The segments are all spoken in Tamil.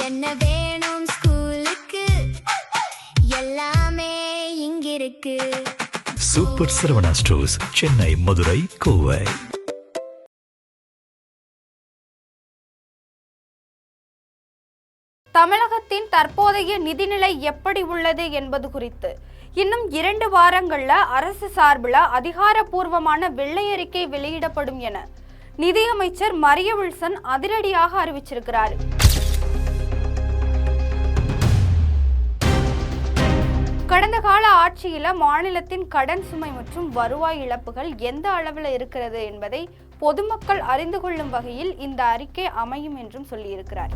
என்ன வேணும் ஸ்கூலுக்கு எல்லாமே இங்கிருக்கு. சூப்பர் சரவணா ஸ்டோர்ஸ், சென்னை, மதுரை, கோவை. தமிழகத்தின் தற்போதைய நிதிநிலை எப்படி உள்ளது என்பது குறித்து இன்னும் 2 வாரங்கள்ல அரசு சார்பில் அதிகாரப்பூர்வமான வெள்ளை அறிக்கை வெளியிடப்படும் என நிதியமைச்சர் மரிய வில்சன் அதிரடியாக அறிவிச்சிருக்கிறார். கடந்த கால ஆட்சியில மாநிலத்தின் கடன் சுமை மற்றும் வருவாய் இழப்புகள் எந்த அளவில் இருக்கிறது என்பதை பொதுமக்கள் அறிந்து கொள்ளும் வகையில் இந்த அறிக்கை அமையும் என்றும் சொல்லியிருக்கிறார்.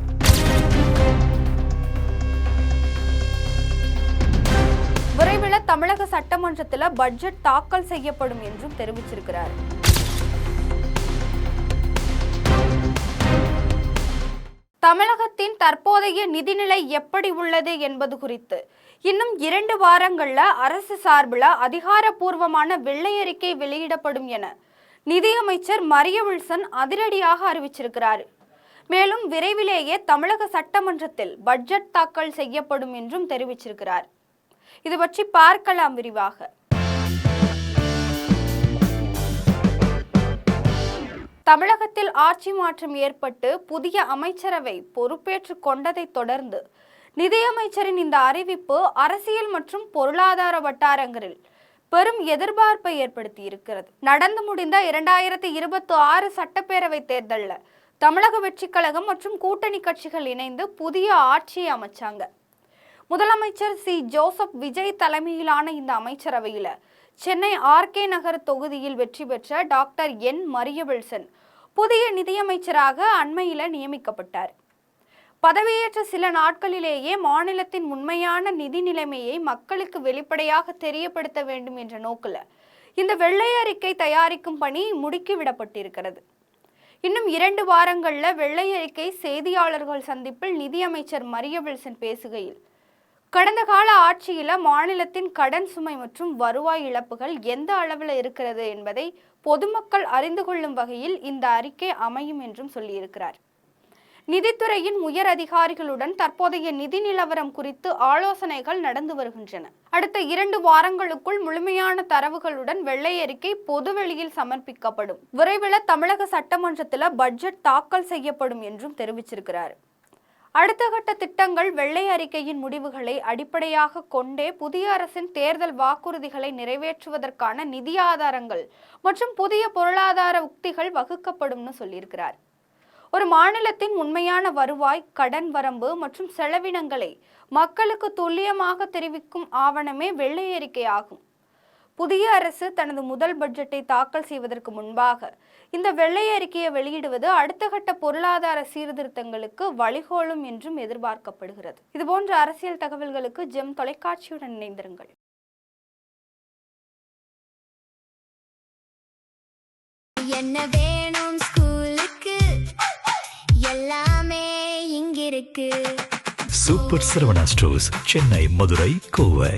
விரைவில் தமிழக சட்டமன்றத்தில் பட்ஜெட் தாக்கல் செய்யப்படும் என்றும் தெரிவிச்சிருக்கிறார். தமிழகத்தின் தற்போதைய நிதிநிலை எப்படி உள்ளது என்பது குறித்து இன்னும் 2 வாரங்கள்ல அரசு சார்பில் அதிகாரப்பூர்வமான வெள்ளை அறிக்கை வெளியிடப்படும் என நிதியமைச்சர் மரிய வில்சன் அதிரடியாக அறிவிச்சிருக்கிறார். மேலும் விரைவிலேயே தமிழக சட்டமன்றத்தில் பட்ஜெட் தாக்கல் செய்யப்படும் என்றும் தெரிவிச்சிருக்கிறார். இது பற்றி பார்க்கலாம் விரிவாக. தமிழகத்தில் ஆட்சி மாற்றம் ஏற்பட்டு புதிய அமைச்சரவை பொறுப்பேற்றுக் கொண்டதை தொடர்ந்து நிதியமைச்சரின் இந்த அறிவிப்பு அரசியல் மற்றும் பொருளாதார வட்டாரங்களில் பெரும் எதிர்பார்ப்பை ஏற்படுத்தி இருக்கிறது. நடந்து முடிந்த 2026 சட்டப்பேரவை தேர்தலில் தமிழக வெற்றி கழகம் மற்றும் கூட்டணி கட்சிகள் இணைந்து புதிய ஆட்சியை அமைச்சாங்க. முதலமைச்சர் சி. ஜோசப் விஜய் தலைமையிலான இந்த அமைச்சரவையில் சென்னை RK நகர் தொகுதியில் வெற்றி பெற்ற டாக்டர் என். மரிய வில்சன் புதிய நிதியமைச்சராக அண்மையில் நியமிக்கப்பட்டார். பதவியேற்ற சில நாட்களிலேயே மாநிலத்தின் உண்மையான நிதி நிலைமையை மக்களுக்கு வெளிப்படையாக தெரியப்படுத்த வேண்டும் என்ற நோக்கில் இந்த வெள்ளை அறிக்கை தயாரிக்கும் பணி முடுக்கிவிடப்பட்டிருக்கிறது. இன்னும் 2 வாரங்கள்ல வெள்ளை அறிக்கை செய்தியாளர்கள் சந்திப்பில் நிதியமைச்சர் மரிய வில்சன் பேசுகையில், கடந்த கால ஆட்சியில மாநிலத்தின் கடன் சுமை மற்றும் வருவாய் இழப்புகள் எந்த அளவில் இருக்கிறது என்பதை பொதுமக்கள் அறிந்து கொள்ளும் வகையில் இந்த அறிக்கை அமையும் என்றும் சொல்லியிருக்கிறார். நிதித்துறையின் உயர் அதிகாரிகளுடன் தற்போதைய நிதி நிலவரம் குறித்து ஆலோசனைகள் நடந்து வருகின்றன. அடுத்த 2 வாரங்களுக்குள் முழுமையான தரவுகளுடன் வெள்ளை அறிக்கை பொதுவெளியில் சமர்ப்பிக்கப்படும். விரைவில் தமிழக சட்டமன்றத்தில் பட்ஜெட் தாக்கல் செய்யப்படும் என்றும் தெரிவிச்சிருக்கிறார். அடுத்த கட்ட திட்டங்கள் வெள்ளை அறிக்கையின் முடிவுகளை அடிப்படையாக கொண்டே புதிய அரசின் தேர்தல் வாக்குறுதிகளை நிறைவேற்றுவதற்கான நிதி ஆதாரங்கள் மற்றும் புதிய பொருளாதார உக்திகள் வகுக்கப்படும்னு சொல்லியிருக்கிறார். ஒரு மாநிலத்தின் உண்மையான வருவாய், கடன் வரம்பு மற்றும் செலவினங்களை மக்களுக்கு துல்லியமாக தெரிவிக்கும் ஆவணமே வெள்ளை அறிக்கை ஆகும். புதிய அரசு தனது முதல் பட்ஜெட்டை தாக்கல் செய்வதற்கு முன்பாக இந்த வெள்ளை அறிக்கையை வெளியிடுவது அடுத்த கட்ட பொருளாதார சீர்திருத்தங்களுக்கு வழிகோலும் என்றும் எதிர்பார்க்கப்படுகிறது. இதுபோன்ற அரசியல் தகவல்களுக்கு ஜெம் தொலைக்காட்சியுடன் இணைந்திருங்கள். என்ன வேணும் ஸ்கூலுக்கு எல்லாமே இங்கிருக்கு. சூப்பர் சரவணா ஸ்டோர்ஸ், சென்னை, மதுரை, கோவை.